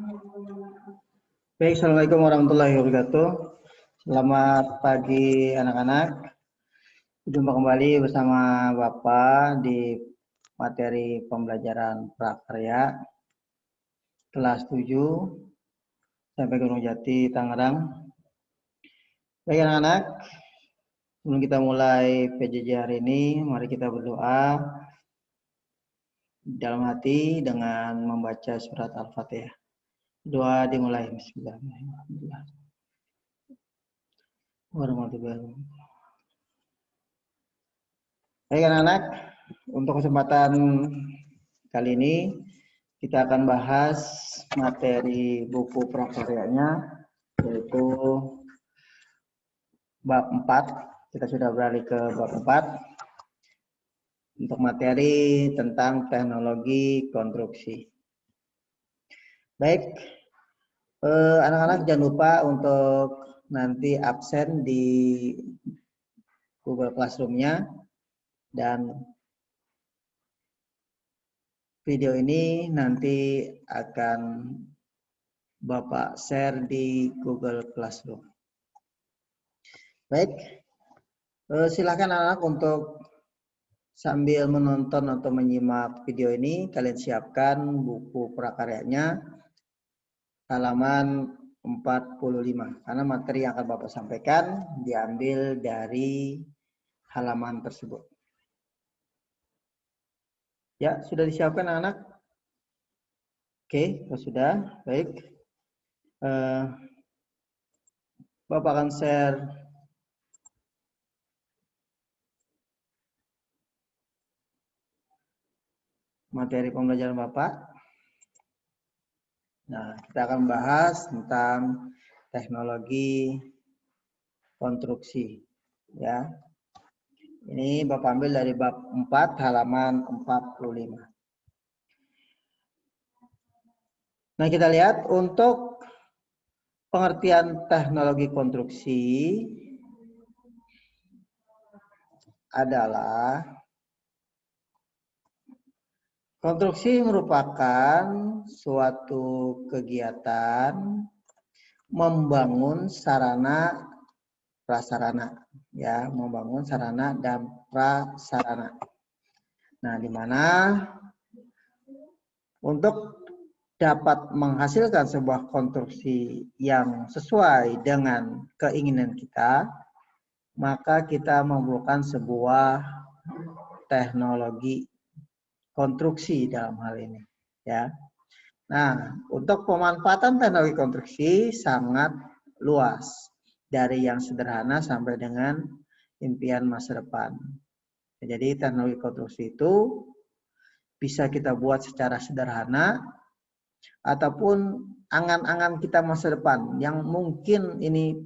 Baik, Assalamualaikum warahmatullahi wabarakatuh. Selamat pagi anak-anak. Jumpa kembali bersama Bapak di materi pembelajaran prakarya kelas 7 sampai Gunung Jati, Tangerang. Baik anak-anak, sebelum kita mulai PJJ hari ini, mari kita berdoa dalam hati dengan membaca surat Al-Fatihah. Doa dimulai. Bismillahirrahmanirrahim. Warahmatullahi wabarakatuh. Baik anak-anak, untuk kesempatan kali ini kita akan bahas materi buku prakaryanya, yaitu bab 4. Kita sudah beralih ke bab 4 untuk materi tentang teknologi konstruksi. Baik, anak-anak jangan lupa untuk nanti absen di Google Classroom-nya, dan video ini nanti akan Bapak share di Google Classroom. Baik, silakan anak-anak untuk sambil menonton atau menyimak video ini, kalian siapkan buku prakaryanya halaman 45. Karena materi yang akan Bapak sampaikan diambil dari halaman tersebut. Ya, sudah disiapkan anak-anak? Oke, kalau sudah, baik. Bapak akan share materi pembelajaran Bapak. Nah, kita akan bahas tentang teknologi konstruksi. Ya, ini Bapak ambil dari bab 4 halaman 45. Nah, kita lihat untuk pengertian teknologi konstruksi adalah konstruksi merupakan suatu kegiatan membangun sarana prasarana, ya, membangun sarana dan prasarana. Nah, di mana untuk dapat menghasilkan sebuah konstruksi yang sesuai dengan keinginan kita, maka kita memerlukan sebuah teknologi konstruksi dalam hal ini, ya. Nah, untuk pemanfaatan teknologi konstruksi sangat luas, dari yang sederhana sampai dengan impian masa depan. Jadi teknologi konstruksi itu bisa kita buat secara sederhana ataupun angan-angan kita masa depan yang mungkin ini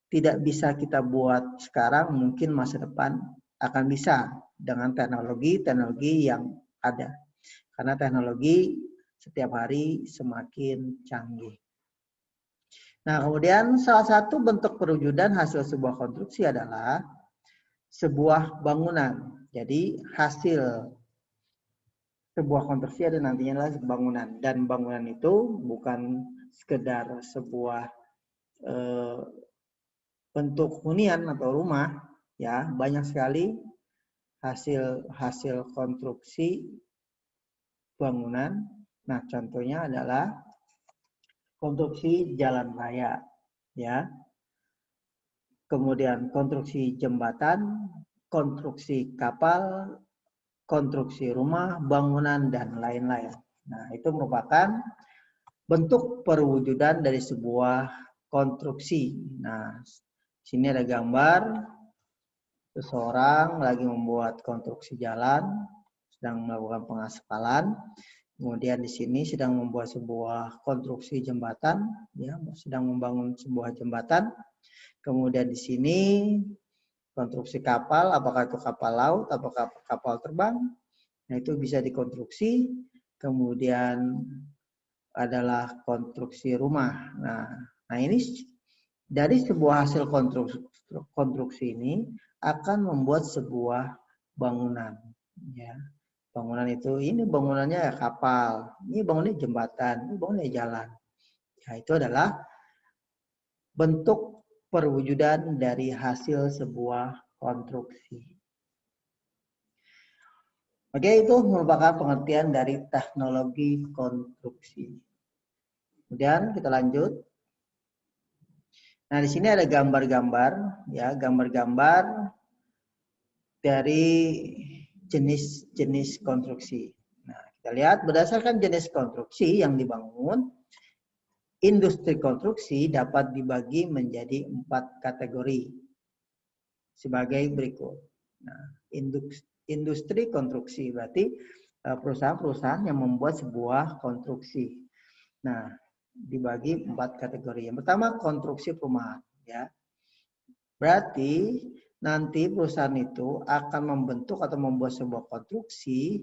tidak bisa kita buat sekarang, mungkin masa depan akan bisa dengan teknologi yang ada. Karena teknologi setiap hari semakin canggih. Nah, kemudian salah satu bentuk perwujudan hasil sebuah konstruksi adalah sebuah bangunan. Jadi hasil sebuah konstruksi ada nantinya adalah bangunan. Dan bangunan itu bukan sekedar sebuah bentuk hunian atau rumah, ya, banyak sekali hasil konstruksi bangunan. Nah, contohnya adalah konstruksi jalan raya, ya. Kemudian konstruksi jembatan, konstruksi kapal, konstruksi rumah, bangunan, dan lain-lain. Nah, itu merupakan bentuk perwujudan dari sebuah konstruksi. Nah, sini ada gambar seseorang lagi membuat konstruksi jalan, sedang melakukan pengaspalan. Kemudian di sini sedang membuat sebuah konstruksi jembatan, ya, sedang membangun sebuah jembatan. Kemudian di sini konstruksi kapal, apakah itu kapal laut, apakah kapal terbang. Nah, itu bisa dikonstruksi. Kemudian adalah konstruksi rumah. Nah ini dari sebuah hasil konstruksi ini akan membuat sebuah bangunan, ya. Bangunan itu, ini bangunannya kapal, ini bangunannya jembatan, ini bangunannya jalan. Nah, itu adalah bentuk perwujudan dari hasil sebuah konstruksi. Oke, itu merupakan pengertian dari teknologi konstruksi. Kemudian kita lanjut. Nah, di sini ada gambar-gambar, ya, gambar-gambar dari jenis-jenis konstruksi. Nah, kita lihat berdasarkan jenis konstruksi yang dibangun, industri konstruksi dapat dibagi menjadi 4 kategori sebagai berikut. Nah, industri konstruksi berarti perusahaan-perusahaan yang membuat sebuah konstruksi. Nah, dibagi 4 kategori. Yang pertama konstruksi perumahan, ya. Berarti nanti perusahaan itu akan membentuk atau membuat sebuah konstruksi,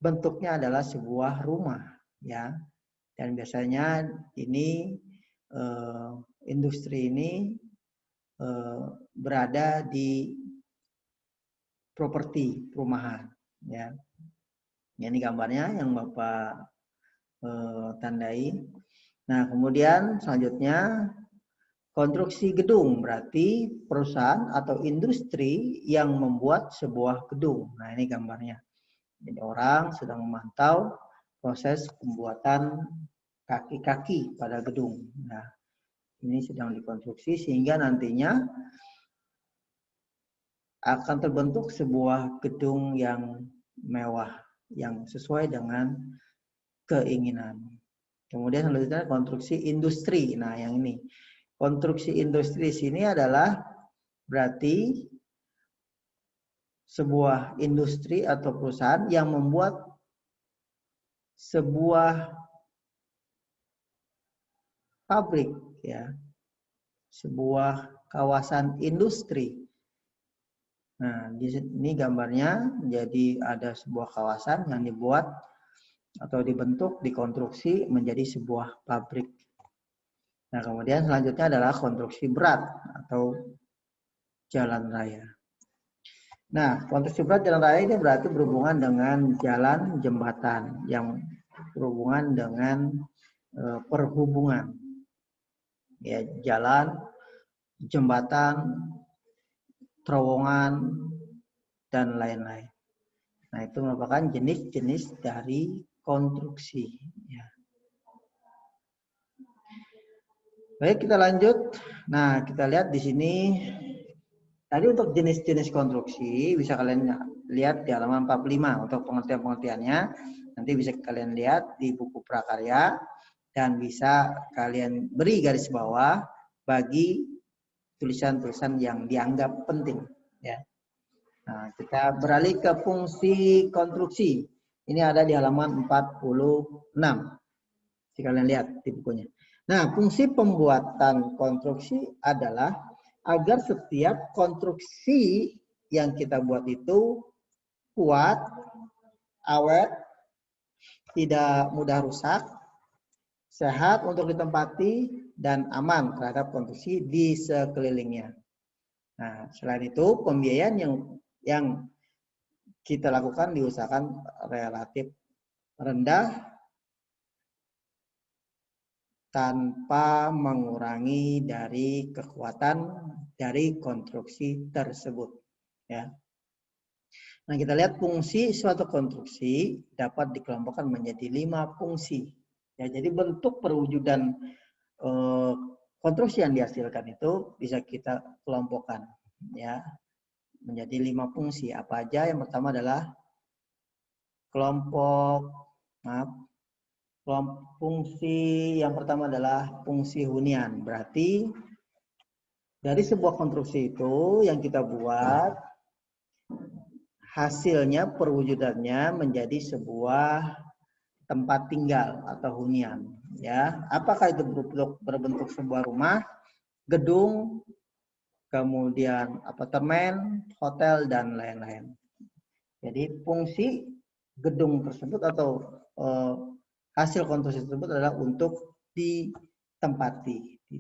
bentuknya adalah sebuah rumah, ya. Dan biasanya ini industri ini berada di properti perumahan, ya. Ini gambarnya yang Bapak tandai. Nah, kemudian selanjutnya konstruksi gedung berarti perusahaan atau industri yang membuat sebuah gedung. Nah, ini gambarnya. Jadi orang sedang memantau proses pembuatan kaki-kaki pada gedung. Nah, ini sedang dikonstruksi sehingga nantinya akan terbentuk sebuah gedung yang mewah, yang sesuai dengan keinginan. Kemudian selanjutnya konstruksi industri. Nah, yang ini. Konstruksi industri sini adalah berarti sebuah industri atau perusahaan yang membuat sebuah pabrik, ya. Sebuah kawasan industri. Nah, di sini gambarnya jadi ada sebuah kawasan yang dibuat atau dibentuk, dikonstruksi menjadi sebuah pabrik. Nah, kemudian selanjutnya adalah konstruksi berat atau jalan raya. Nah, konstruksi berat jalan raya ini berarti berhubungan dengan jalan jembatan yang berhubungan dengan perhubungan. Ya, jalan, jembatan, terowongan, dan lain-lain. Nah, itu merupakan jenis-jenis dari konstruksi. Ya. Baik, kita lanjut. Nah, kita lihat di sini. Tadi untuk jenis-jenis konstruksi bisa kalian lihat di halaman 45 untuk pengertian-pengertiannya. Nanti bisa kalian lihat di buku prakarya dan bisa kalian beri garis bawah bagi tulisan-tulisan yang dianggap penting, ya. Nah, kita beralih ke fungsi konstruksi. Ini ada di halaman 46. Jika kalian lihat di bukunya. Nah, fungsi pembuatan konstruksi adalah agar setiap konstruksi yang kita buat itu kuat, awet, tidak mudah rusak, sehat untuk ditempati, dan aman terhadap konstruksi di sekelilingnya. Nah, selain itu pembiayaan yang kita lakukan diusahakan relatif rendah tanpa mengurangi dari kekuatan dari konstruksi tersebut, ya. Nah, kita lihat fungsi suatu konstruksi dapat dikelompokkan menjadi 5 fungsi. Ya, jadi bentuk perwujudan konstruksi yang dihasilkan itu bisa kita kelompokkan, ya, menjadi 5 fungsi. Apa aja? Yang pertama adalah fungsi yang pertama adalah fungsi hunian. Berarti dari sebuah konstruksi itu yang kita buat, hasilnya perwujudannya menjadi sebuah tempat tinggal atau hunian, ya. Apakah itu berbentuk sebuah rumah, gedung, kemudian apartemen, hotel, dan lain-lain. Jadi fungsi gedung tersebut atau hasil konstruksi tersebut adalah untuk ditempati, di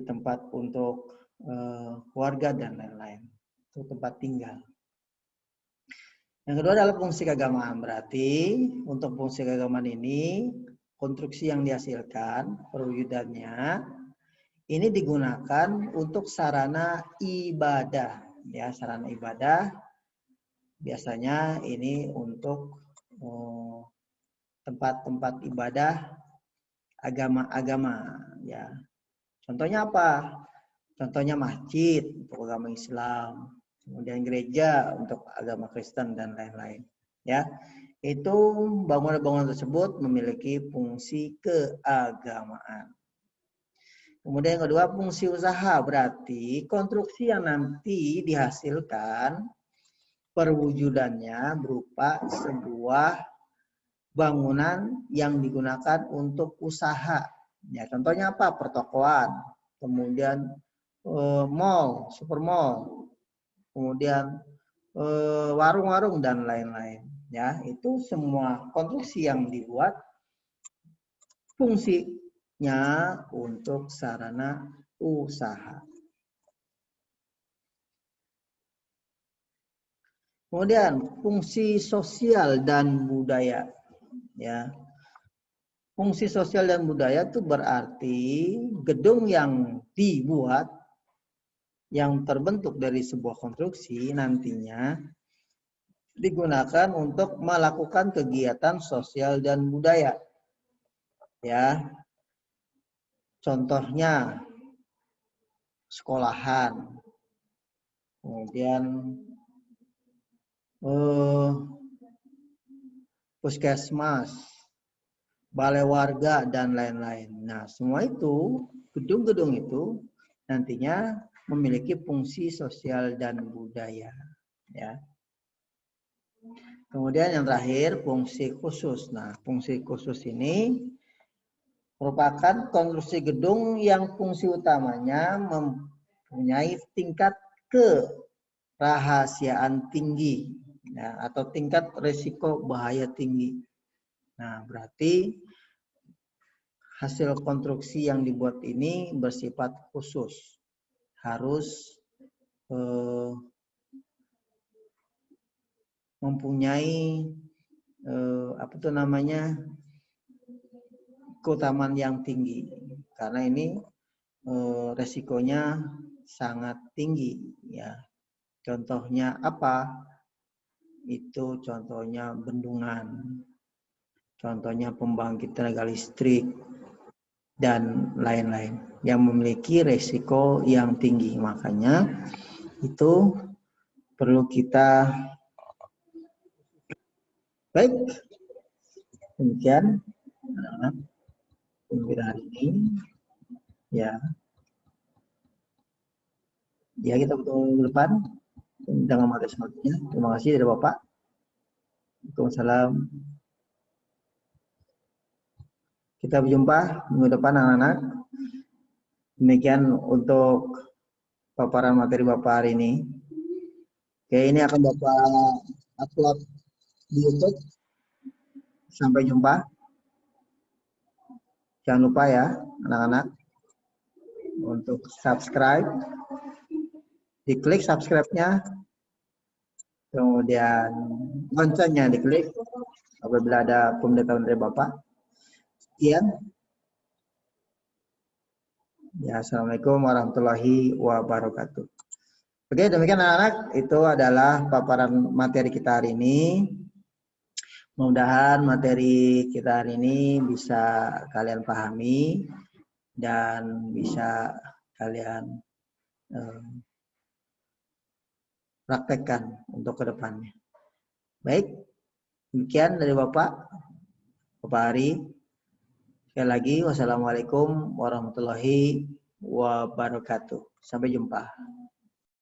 tempat untuk keluarga dan lain-lain, untuk tempat tinggal. Yang kedua adalah fungsi keagamaan. Berarti untuk fungsi keagamaan ini konstruksi yang dihasilkan, perwujudannya, ini digunakan untuk sarana ibadah. Ya, sarana ibadah biasanya ini untuk tempat-tempat ibadah agama-agama. Ya, contohnya apa? Contohnya masjid untuk agama Islam, kemudian gereja untuk agama Kristen dan lain-lain. Ya, itu bangunan-bangunan tersebut memiliki fungsi keagamaan. Kemudian yang kedua, fungsi usaha, berarti konstruksi yang nanti dihasilkan perwujudannya berupa sebuah bangunan yang digunakan untuk usaha. Ya, contohnya apa? Pertokoan, kemudian mall, super mall, kemudian warung-warung dan lain-lain. Ya, itu semua konstruksi yang dibuat fungsinya untuk sarana usaha. Kemudian fungsi sosial dan budaya. Ya, fungsi sosial dan budaya itu berarti gedung yang dibuat, yang terbentuk dari sebuah konstruksi nantinya digunakan untuk melakukan kegiatan sosial dan budaya. Ya, contohnya sekolahan, kemudian puskesmas, balai warga dan lain-lain. Nah, semua itu gedung-gedung itu nantinya memiliki fungsi sosial dan budaya. Ya. Kemudian yang terakhir fungsi khusus. Nah, fungsi khusus ini merupakan konstruksi gedung yang fungsi utamanya mempunyai tingkat kerahasiaan tinggi, ya, atau tingkat risiko bahaya tinggi. Nah, berarti hasil konstruksi yang dibuat ini bersifat khusus, harus mempunyai keutamaan yang tinggi, karena ini resikonya sangat tinggi. Ya, contohnya apa? Itu contohnya bendungan, contohnya pembangkit tenaga listrik dan lain-lain yang memiliki resiko yang tinggi. Makanya itu perlu kita. Baik, demikian pembicaraan hari ini. Ya kita bertemu depan dengan materi selanjutnya. Terima kasih dari Bapak. Waalaikumsalam. Kita berjumpa minggu depan anak-anak. Demikian untuk paparan materi Bapak hari ini. Oke, ini akan Bapak upload di YouTube. Sampai jumpa. Jangan lupa ya anak-anak untuk subscribe. Diklik subscribe-nya. Kemudian loncengnya diklik apabila ada pemberitahuan dari Bapak. Sekian. Ya, assalamualaikum warahmatullahi wabarakatuh. Oke, demikian anak-anak, itu adalah paparan materi kita hari ini. Mudah-mudahan materi kita hari ini bisa kalian pahami dan bisa kalian praktekkan untuk kedepannya. Baik, demikian dari Bapak Ari. Sekali lagi, wassalamualaikum warahmatullahi wabarakatuh. Sampai jumpa.